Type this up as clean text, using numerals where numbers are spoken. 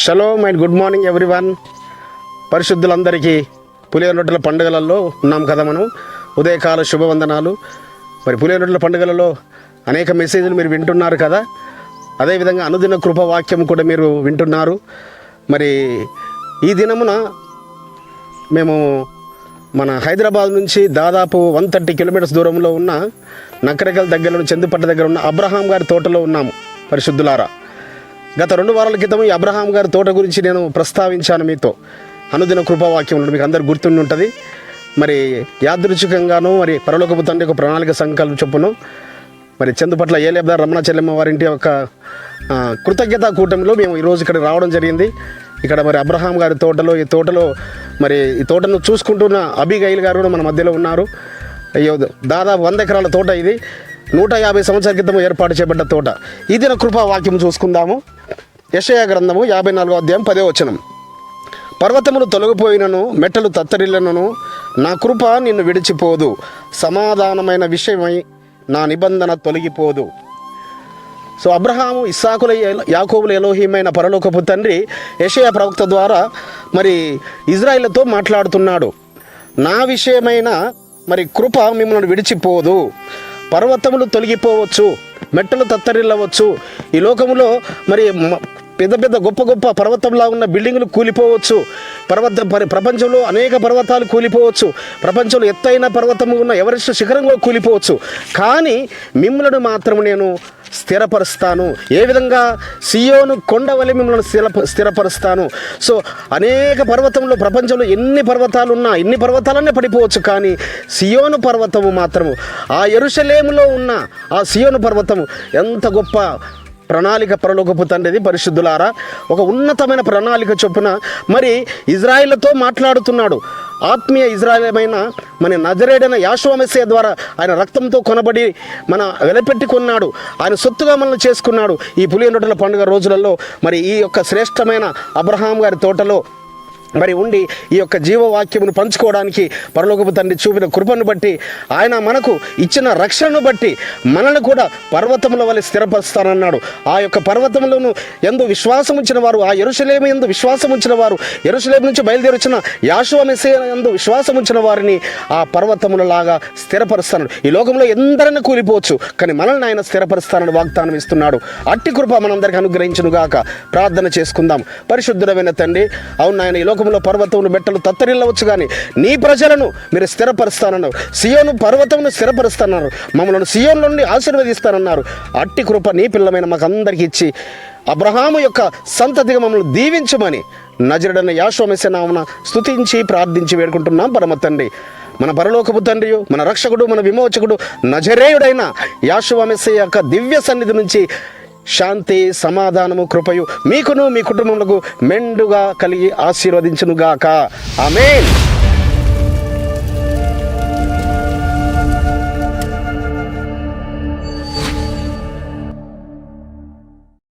Shalom and good morning everyone. పరిశుద్ధులందరికీ పులిహోర రొట్టెల పండుగలలో ఉన్నాం కదా మనం. ఉదయకాల శుభవందనాలు. మరి పులిహోర రొట్టెల పండుగలలో అనేక మెసేజ్లు మీరు వింటున్నారు కదా. అదేవిధంగా అనుదిన కృపవాక్యం కూడా మీరు వింటున్నారు. మరి ఈ దినమున మేము మన హైదరాబాద్ నుంచి దాదాపు 130 కిలోమీటర్స్ దూరంలో ఉన్న నకరేకల్ దగ్గర చందుపట్ట దగ్గర ఉన్న అబ్రహాం గారి తోటలో ఉన్నాము. పరిశుద్ధులారా, గత 2 వారాల క్రితం ఈ అబ్రహాం గారి తోట గురించి నేను ప్రస్తావించాను మీతో. అనుదిన కృపావాక్యం మీకు అందరు గుర్తుండి ఉంటుంది. మరి యాదృచ్ఛికంగాను మరి పరలోకపు తండ్రి ఒక ప్రణాళిక సంకల్పం చొప్పును మరి చందుపట్ల ఏలేబ్దార్ రమణ చెల్లెమ్మ వారింటి యొక్క కృతజ్ఞతా కూటమిలో మేము ఈరోజు ఇక్కడ రావడం జరిగింది. ఇక్కడ మరి అబ్రహాం గారి తోటలో మరి ఈ తోటను చూసుకుంటున్న అబిగైల్ గారు కూడా మన మధ్యలో ఉన్నారు. అయ్యో, దాదాపు 100 ఎకరాల తోట ఇది. 150 సంవత్సరాల క్రితం ఏర్పాటు చేయబడ్డ తోట. ఈ దిన కృపావాక్యం చూసుకుందాము. యెషయా గ్రంథము 54వ అధ్యాయం 10వ వచనం. పర్వతములు తొలగిపోయినను, మెట్టలు తత్తరిల్లనను, నా కృప నిన్ను విడిచిపోదు, సమాధానమైన విషయమై నా నిబంధన తొలగిపోదు. సో అబ్రహాము, ఇస్సాకుల, యాకోబుల ఎలోహీమైన పరలోకపు తండ్రి యెషయా ప్రవక్త ద్వారా మరి ఇజ్రాయిల్తో మాట్లాడుతున్నాడు. నా విషయమైన మరి కృప మిమ్మల్ని విడిచిపోదు. పర్వతములు తొలగిపోవచ్చు, మెట్టలు తత్తరిల్లవచ్చు. ఈ లోకములో మరి పెద్ద పెద్ద గొప్ప గొప్ప పర్వతంలా ఉన్న బిల్డింగులు కూలిపోవచ్చు. ప్రపంచంలో అనేక పర్వతాలు కూలిపోవచ్చు. ప్రపంచంలో ఎత్తైన పర్వతము ఉన్న ఎవరెస్ట్ శిఖరంలో కూలిపోవచ్చు. కానీ మిమ్మల్ని మాత్రం నేను స్థిరపరుస్తాను. ఏ విధంగా? సియోను కొండ వలె మిమ్మల్ని స్థిరపరుస్తాను. సో అనేక పర్వతంలో ప్రపంచంలో ఎన్ని పర్వతాలు ఉన్నా, ఎన్ని పర్వతాలన్నీ పడిపోవచ్చు. కానీ సియోను పర్వతము మాత్రము, ఆ యెరూషలేములో ఉన్న ఆ సియోను పర్వతము ఎంత గొప్ప ప్రణాళిక పరలోకపు తండ్రిది. పరిశుద్ధులారా, ఒక ఉన్నతమైన ప్రణాళిక చొప్పున మరి ఇజ్రాయిల్తో మాట్లాడుతున్నాడు. ఆత్మీయ ఇజ్రాయిలమైన మన నజరేడైన యెషువా మెస్సీయ ద్వారా ఆయన రక్తంతో కొనబడి మన వెలపెట్టి కొన్నాడు. ఆయన సొత్తుగా మనల్ని చేసుకున్నాడు. ఈ పులిహోర రొట్టెల పండుగ రోజులలో మరి ఈ యొక్క శ్రేష్టమైన అబ్రహాం గారి తోటలో మరి ఉండి ఈ యొక్క జీవవాక్యమును పంచుకోవడానికి పరలోకపు తండ్రి చూపిన కృపను బట్టి, ఆయన మనకు ఇచ్చిన రక్షణను బట్టి మనల్ని కూడా పర్వతముల వలె స్థిరపరుస్తానన్నాడు. ఆ యొక్క పర్వతములను ఎందు విశ్వాసం ఉంచిన వారు, ఆ యెరూషలేము యందు విశ్వాసం ఉంచిన వారు, యెరూషలేము నుంచి బయలుదేరి వచ్చిన యెషువా మెస్సీయ యందు విశ్వాసం ఉంచిన వారిని ఆ పర్వతములలాగా స్థిరపరుస్తాడు. ఈ లోకంలో ఎందరైనా కూలిపోవచ్చు, కానీ మనల్ని ఆయన స్థిరపరుస్తానని వాగ్దానం ఇస్తున్నాడు. అట్టి కృప మనందరికీ అనుగ్రహించును గాక. ప్రార్థన చేసుకుందాం. పరిశుద్ధుడమైన తండ్రి, అవును ఆయన, ఈ లోకంలో పర్వతములు మెట్టలు తత్తరిల్లవచ్చు, కానీ నీ ప్రజలను మీరు స్థిరపరుస్తానన్నారు. సియోను పర్వతమును స్థిరపరుస్తానన్నారు. మమ్మల్ని సియోను నుండి ఆశీర్వదిస్తానన్నారు. అట్టి కృప నీ పిల్లమైన మాకు అందరికీ ఇచ్చి అబ్రహాము యొక్క సంతతిగా మమ్మల్ని దీవించమని నజరేయుడైన యెషువా మెస్సీయ నామమున స్తుతించి ప్రార్థించి వేడుకుంటున్నాం పరమ తండ్రి. మన పరలోకపు తండ్రియు, మన రక్షకుడు, మన విమోచకుడు నజరేయుడైన యెషువా మెస్సీయ యొక్క దివ్య సన్నిధి నుంచి శాంతి, సమాధానము, కృపయు మీకును మీ కుటుంబములకు మెండుగా కలిగి ఆశీర్వదించునుగాక. ఆమేన్.